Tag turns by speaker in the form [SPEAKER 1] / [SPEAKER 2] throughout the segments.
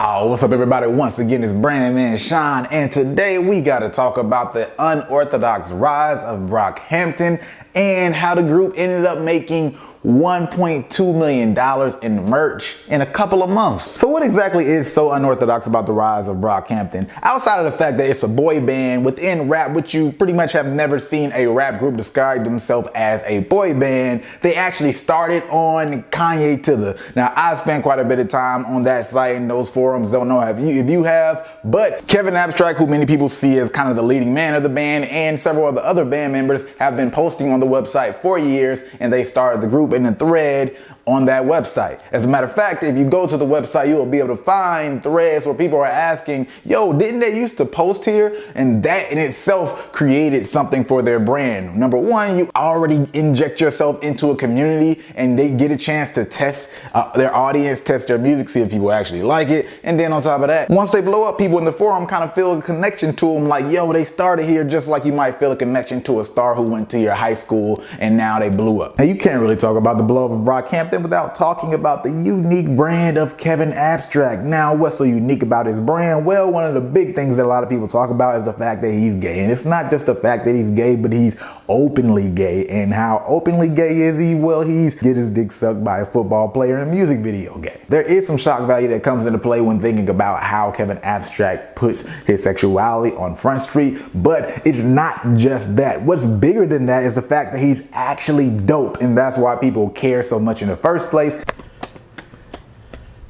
[SPEAKER 1] Yo, what's up everybody? Once again, it's Brand Man Sean, and today we got to talk about the unorthodox rise of Brockhampton and how the group ended up making $1.2 million in merch in a couple of months. So what exactly is so unorthodox about the rise of Brockhampton? Outside of the fact that it's a boy band within rap, which you pretty much have never seen a rap group describe themselves as a boy band, they actually started on Kanye Tiller. Now, I've spent quite a bit of time on that site and those forums. Don't know if you have, but Kevin Abstract, who many people see as kind of the leading man of the band, and several of the other band members have been posting on the website for years, and they started the group in a thread on that website. As a matter of fact, if you go to the website, you'll be able to find threads where people are asking, yo, didn't they used to post here? And that in itself created something for their brand. Number one, you already inject yourself into a community and they get a chance to test their audience, test their music, see if people actually like it. And then on top of that, once they blow up, people in the forum kind of feel a connection to them, like, yo, they started here, just like you might feel a connection to a star who went to your high school and now they blew up. Now, you can't really talk about the blow up of Brockhampton without talking about the unique brand of Kevin Abstract. Now, what's so unique about his brand? Well, one of the big things that a lot of people talk about is the fact that he's gay. And it's not just the fact that he's gay, but he's openly gay. And how openly gay is he? Well, he's get his dick sucked by a football player in a music video gay. There is some shock value that comes into play when thinking about how Kevin Abstract puts his sexuality on Front Street, but it's not just that. What's bigger than that is the fact that he's actually dope, and that's why people care so much in the first place.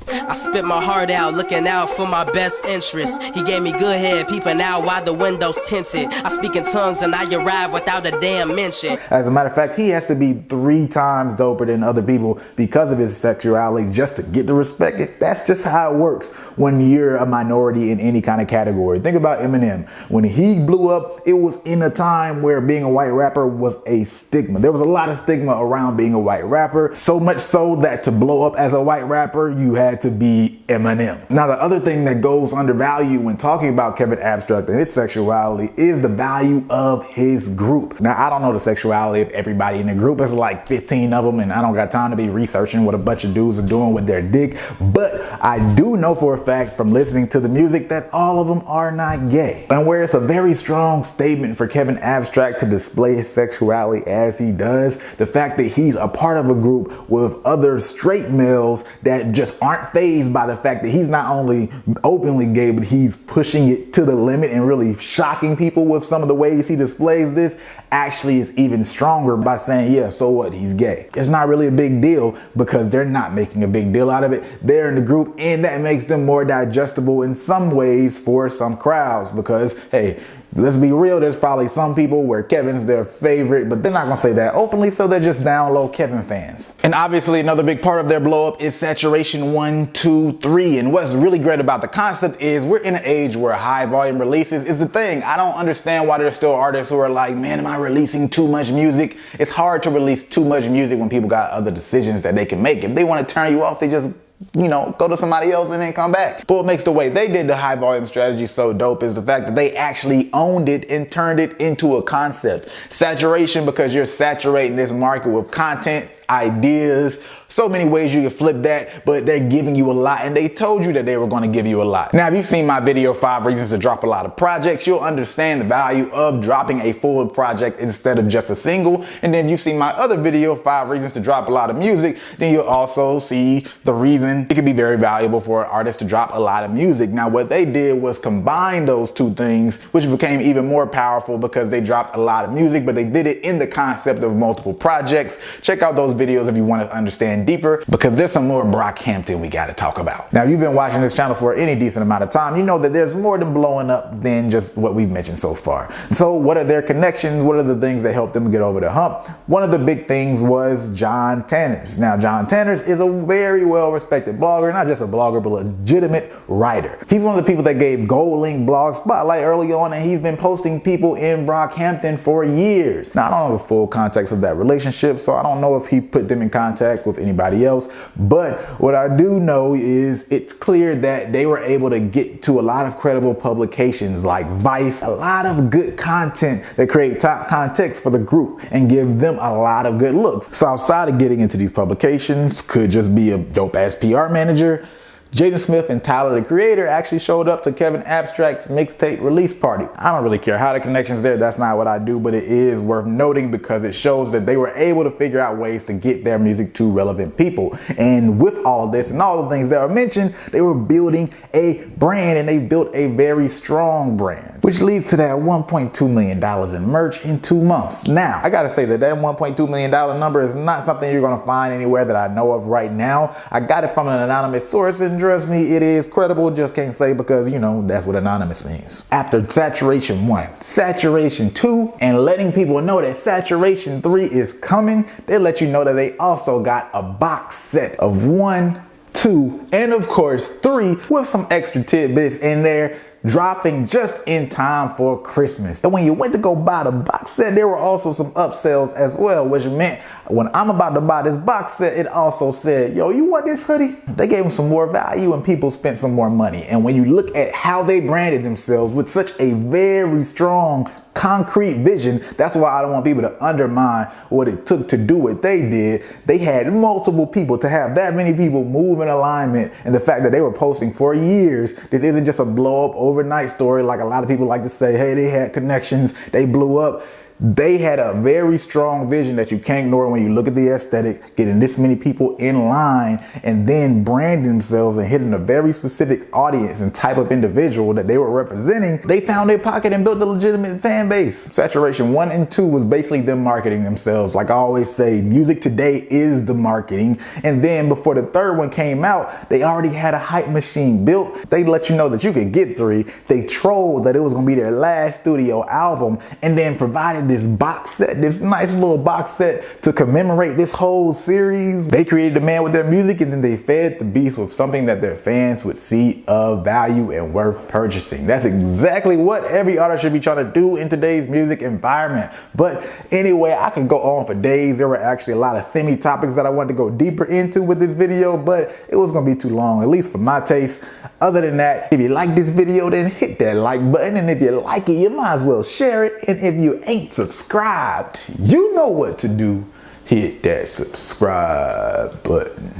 [SPEAKER 2] I spit my heart out, looking out for my best interest. He gave me good head, peeping out while the windows tinted. I speak in tongues and I arrive without a damn mention.
[SPEAKER 1] As a matter of fact, he has to be 3 times doper than other people because of his sexuality just to get the respect. That's just how it works when you're a minority in any kind of category. Think about Eminem. When he blew up, it was in a time where being a white rapper was a stigma. There was a lot of stigma around being a white rapper, so much so that to blow up as a white rapper, you had to be Eminem. Now, the other thing that goes undervalued when talking about Kevin Abstract and his sexuality is the value of his group. Now, I don't know the sexuality of everybody in the group. It's like 15 of them, and I don't got time to be researching what a bunch of dudes are doing with their dick. But I do know for a fact from listening to the music that all of them are not gay. And where it's a very strong statement for Kevin Abstract to display his sexuality as he does, the fact that he's a part of a group with other straight males that just aren't fazed by the fact that he's not only openly gay, but he's pushing it to the limit and really shocking people with some of the ways he displays this, actually is even stronger by saying, yeah, so what, he's gay. It's not really a big deal because they're not making a big deal out of it. They're in the group, and that makes them more digestible in some ways for some crowds because, hey, let's be real, there's probably some people where Kevin's their favorite, but they're not gonna say that openly, so they're just down low Kevin fans. And obviously another big part of their blow up is saturation 1, 2, 3. And what's really great about the concept is we're in an age where high volume releases is a thing. I don't understand why there's still artists who are like, man, am I releasing too much music? It's hard to release too much music when people got other decisions that they can make. If they want to turn you off, they just, you know, go to somebody else and then come back. But what makes the way they did the high volume strategy so dope is the fact that they actually owned it and turned it into a concept. Saturation, because you're saturating this market with content, ideas, so many ways you can flip that, but they're giving you a lot, and they told you that they were going to give you a lot. Now, if you've seen my video 5 reasons to drop a lot of projects, you'll understand the value of dropping a full project instead of just a single. And then you've seen my other video 5 reasons to drop a lot of music, then you'll also see the reason it can be very valuable for an artist to drop a lot of music. Now, what they did was combine those 2 things, which became even more powerful because they dropped a lot of music, but they did it in the concept of multiple projects. Check out those videos if you want to understand deeper, because there's some more Brockhampton we got to talk about. Now, if you've been watching this channel for any decent amount of time, you know that there's more than blowing up than just what we've mentioned so far. So what are their connections? What are the things that helped them get over the hump? One of the big things was John Tanners. Now, John Tanners is a very well-respected blogger, not just a blogger, but a legitimate writer. He's one of the people that gave Gold Link Blog Spotlight early on, and he's been posting people in Brockhampton for years. Now, I don't know the full context of that relationship, so I don't know if he put them in contact with anybody else, but what I do know is it's clear that they were able to get to a lot of credible publications like Vice, a lot of good content that create top context for the group and give them a lot of good looks. So outside of getting into these publications, could just be a dope ass PR manager, Jaden Smith and Tyler the Creator actually showed up to Kevin Abstract's mixtape release party. I don't really care how the connection's there, that's not what I do, but it is worth noting because it shows that they were able to figure out ways to get their music to relevant people. And with all this and all the things that are mentioned, they were building a brand, and they built a very strong brand, which leads to that $1.2 million in merch in 2 months. Now, I gotta say that $1.2 million number is not something you're gonna find anywhere that I know of right now. I got it from an anonymous source, and trust me, it is credible. Just can't say because, you know, that's what anonymous means. After Saturation 1, Saturation 2, and letting people know that Saturation 3 is coming, they let you know that they also got a box set of 1, 2, and of course 3 with some extra tidbits in there, dropping just in time for Christmas. And when you went to go buy the box set, there were also some upsells as well, which meant when I'm about to buy this box set, it also said, yo, you want this hoodie? They gave them some more value and people spent some more money. And when you look at how they branded themselves with such a very strong concrete vision, that's why I don't want people to undermine what it took to do what they did. They had multiple people. To have that many people move in alignment, and the fact that they were posting for years, this isn't just a blow up overnight story like a lot of people like to say, hey, they had connections, they blew up. They had a very strong vision that you can't ignore when you look at the aesthetic, getting this many people in line and then branding themselves and hitting a very specific audience and type of individual that they were representing. They found their pocket and built a legitimate fan base. Saturation 1 and 2 was basically them marketing themselves. Like I always say, music today is the marketing. And then before the third one came out, they already had a hype machine built. They let you know that you could get 3. They trolled that it was gonna be their last studio album, and then provided this box set, this nice little box set to commemorate this whole series. They created demand with their music, and then they fed the beast with something that their fans would see of value and worth purchasing. That's exactly what every artist should be trying to do in today's music environment. But anyway, I could go on for days. There were actually a lot of semi-topics that I wanted to go deeper into with this video, but it was gonna be too long, at least for my taste. Other than that, if you like this video, then hit that like button, and if you like it, you might as well share it. And if you ain't subscribed, you know what to do. Hit that subscribe button.